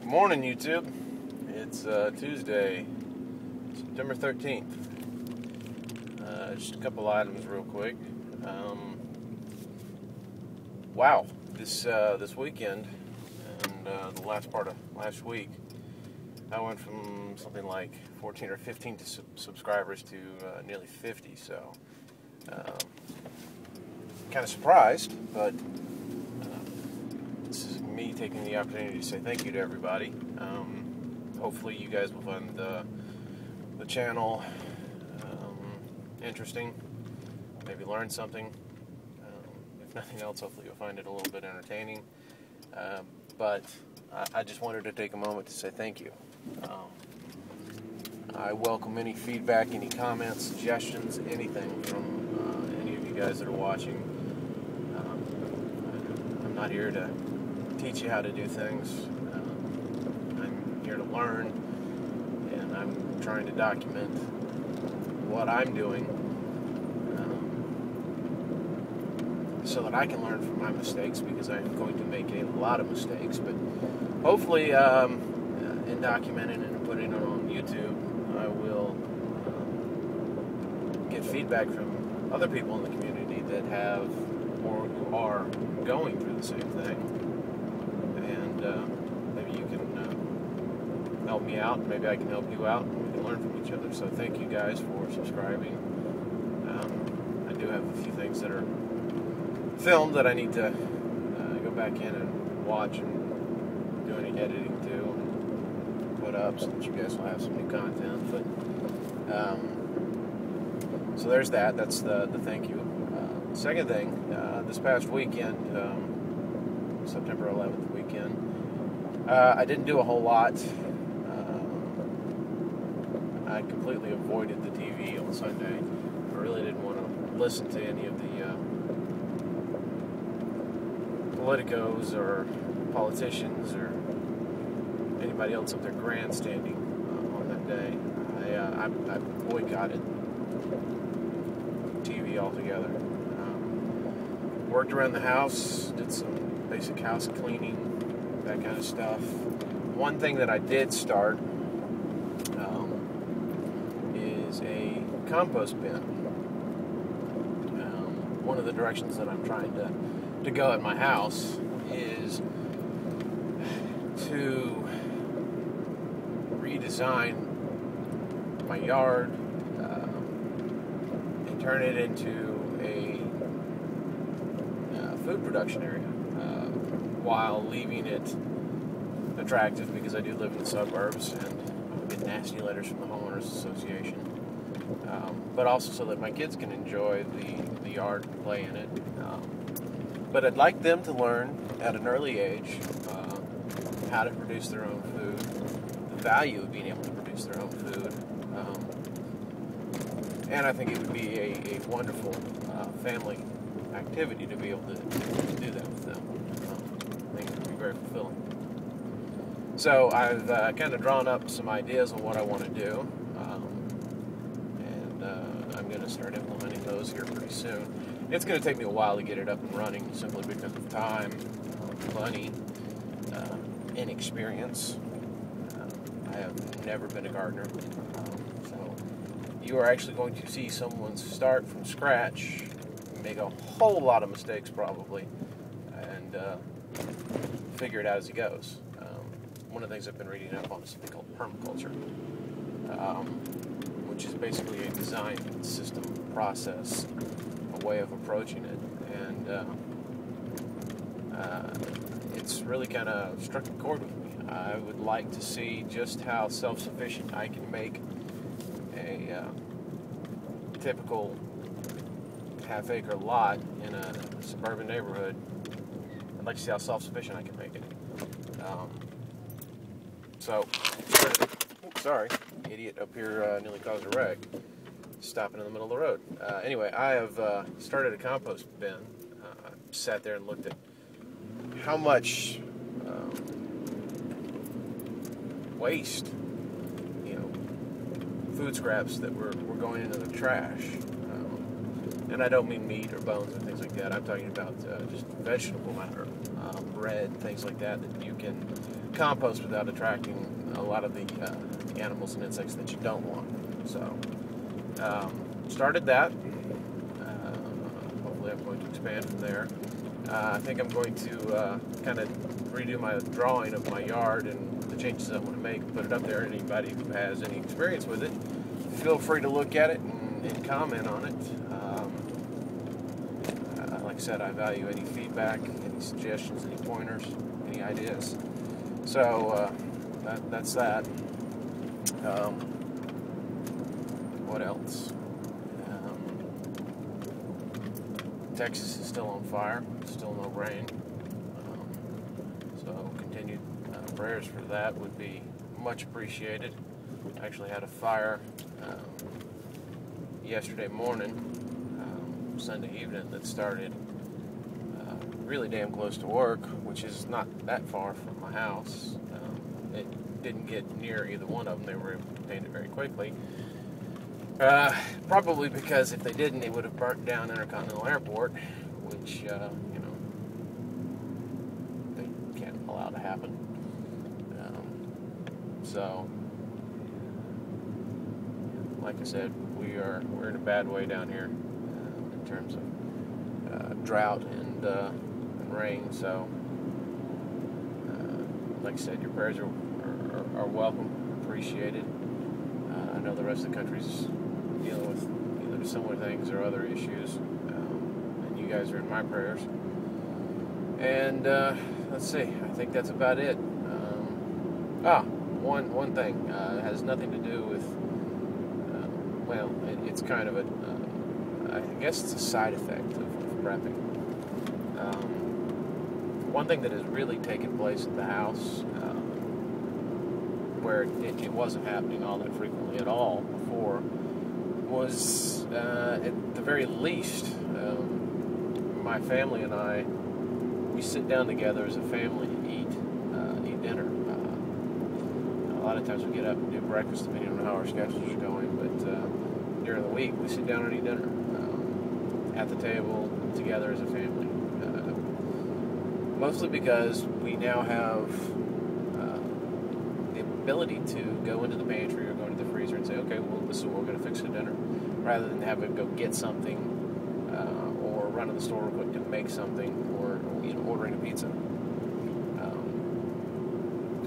Morning, YouTube. It's Tuesday, September 13th. Just a couple items real quick. Wow, this weekend and the last part of last week, I went from something like 14 or 15 subscribers to nearly 50. So, kind of surprised, but this is me taking the opportunity to say thank you to everybody. Hopefully you guys will find the channel interesting, maybe learn something. If nothing else, hopefully you'll find it a little bit entertaining. But I just wanted to take a moment to say thank you. I welcome any feedback, any comments, suggestions, anything from any of you guys that are watching. I'm not here to teach you how to do things. I'm here to learn, and I'm trying to document what I'm doing so that I can learn from my mistakes, because I'm going to make a lot of mistakes. But hopefully, in documenting and putting it on YouTube, I will get feedback from other people in the community that have or who are going through the same thing. And maybe you can help me out, maybe I can help you out, and we can learn from each other. So thank you guys for subscribing. I do have a few things that are filmed that I need to go back in and watch and do any editing to and put up, so that you guys will have some new content. But so there's that. That's the thank you. Second thing, this past weekend, September 11th weekend, I didn't do a whole lot. I completely avoided the TV on Sunday. I really didn't want to listen to any of the politicos or politicians or anybody else up there grandstanding on that day. I boycotted TV altogether. Worked around the house, did some basic house cleaning, that kind of stuff. One thing that I did start is a compost bin. One of the directions that I'm trying to go at my house is to redesign my yard and turn it into a food production area, while leaving it attractive, because I do live in the suburbs and I get nasty letters from the homeowners association, but also so that my kids can enjoy the yard and play in it. But I'd like them to learn at an early age how to produce their own food, the value of being able to produce their own food, and I think it would be a wonderful family activity to be able to do that with them. I think it would be very fulfilling. So I've kind of drawn up some ideas on what I want to do, and I'm going to start implementing those here pretty soon. It's going to take me a while to get it up and running, simply because of time, money, inexperience. I have never been a gardener, so you are actually going to see someone start from scratch, make a whole lot of mistakes probably, and figure it out as he goes. One of the things I've been reading up on is something called permaculture, which is basically a design system, process, a way of approaching it, and it's really kind of struck a chord with me. I would like to see just how self-sufficient I can make a typical half-acre lot in a suburban neighborhood. I'd like to see how self-sufficient I can make it. Sorry, idiot up here nearly caused a wreck, stopping in the middle of the road. Anyway, I have started a compost bin. I sat there and looked at how much waste, food scraps that were going into the trash. And I don't mean meat or bones and things like that. I'm talking about just vegetable matter, bread, things like that you can compost without attracting a lot of the animals and insects that you don't want. So, started that. Hopefully I'm going to expand from there. I think I'm going to kind of redo my drawing of my yard and the changes I want to make, put it up there. Anybody who has any experience with it, feel free to look at it and comment on it. Like I said, I value any feedback, any suggestions, any pointers, any ideas. So that's that. What else? Texas is still on fire. Still no rain. So continued prayers for that would be much appreciated. I actually had a fire yesterday morning, Sunday evening, that started really damn close to work, which is not that far from my house. It didn't get near either one of them. They were able to contain it very quickly. Probably because if they didn't, it would have burnt down Intercontinental Airport, which, they can't allow to happen. So, like I said, we're in a bad way down here in terms of drought and rain. So, like I said, your prayers are welcome, appreciated. I know the rest of the country's dealing with either similar things or other issues, and you guys are in my prayers. And let's see, I think that's about it. One thing has nothing to do with. Well, it's kind of I guess it's a side effect of prepping. One thing that has really taken place at the house, where it wasn't happening all that frequently at all before, was at the very least, my family and I, we sit down together as a family and eat dinner. A lot of times we get up and do breakfast depending on how our schedules are going, but during the week we sit down and eat dinner at the table together as a family. Mostly because we now have the ability to go into the pantry or go into the freezer and say, okay, well, this is what we're going to fix for dinner, rather than having to go get something or run to the store real quick to make something, or ordering a pizza.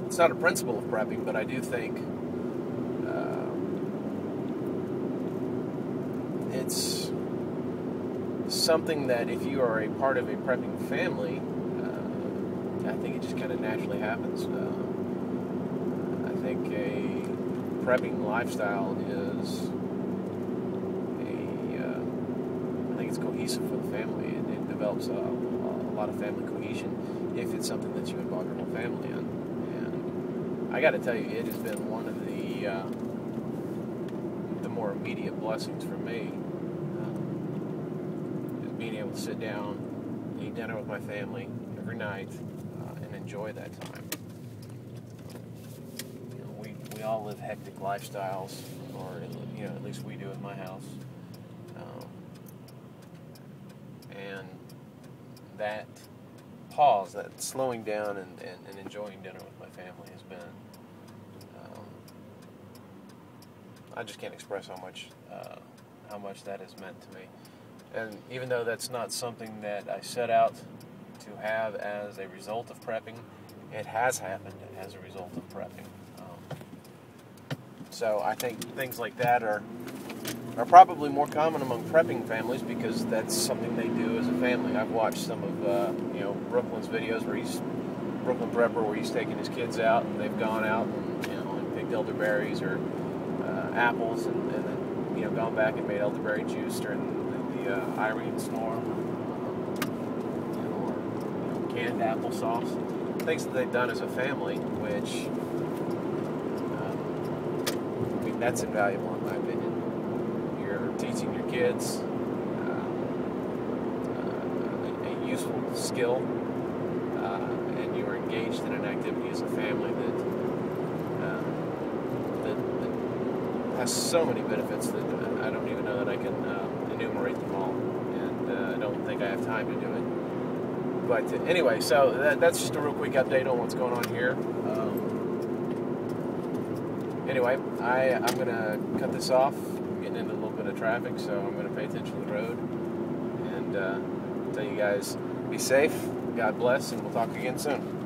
It's not a principle of prepping, but I do think it's something that if you are a part of a prepping family, I think it just kind of naturally happens. I think a prepping lifestyle is I think it's cohesive for the family. It develops a lot of family cohesion if it's something that you involve your whole family in. And I got to tell you, it has been one of the more immediate blessings for me, is being able to sit down, eat dinner with my family every night, and enjoy that time. We all live hectic lifestyles, or at least we do in my house, and that pause, that slowing down and enjoying dinner with my family has been, I just can't express how much that has meant to me. And even though that's not something that I set out to have as a result of prepping, it has happened as a result of prepping. So I think things like that are probably more common among prepping families, because that's something they do as a family. I've watched some of Brooklyn's videos Brooklyn Prepper, where he's taking his kids out and they've gone out and picked elderberries or apples, and then gone back and made elderberry juice during the Irene storm, or canned applesauce, things that they've done as a family, which that's invaluable in my opinion. You're teaching your kids a useful skill, and you are engaged in an activity as a family that has so many benefits that I don't even know that I can enumerate them all. I don't think I have time to do it. But anyway, so that's just a real quick update on what's going on here. Anyway, I'm going to cut this off. I'm getting into a little bit of traffic, so I'm going to pay attention to the road. And tell you guys, be safe, God bless, and we'll talk again soon.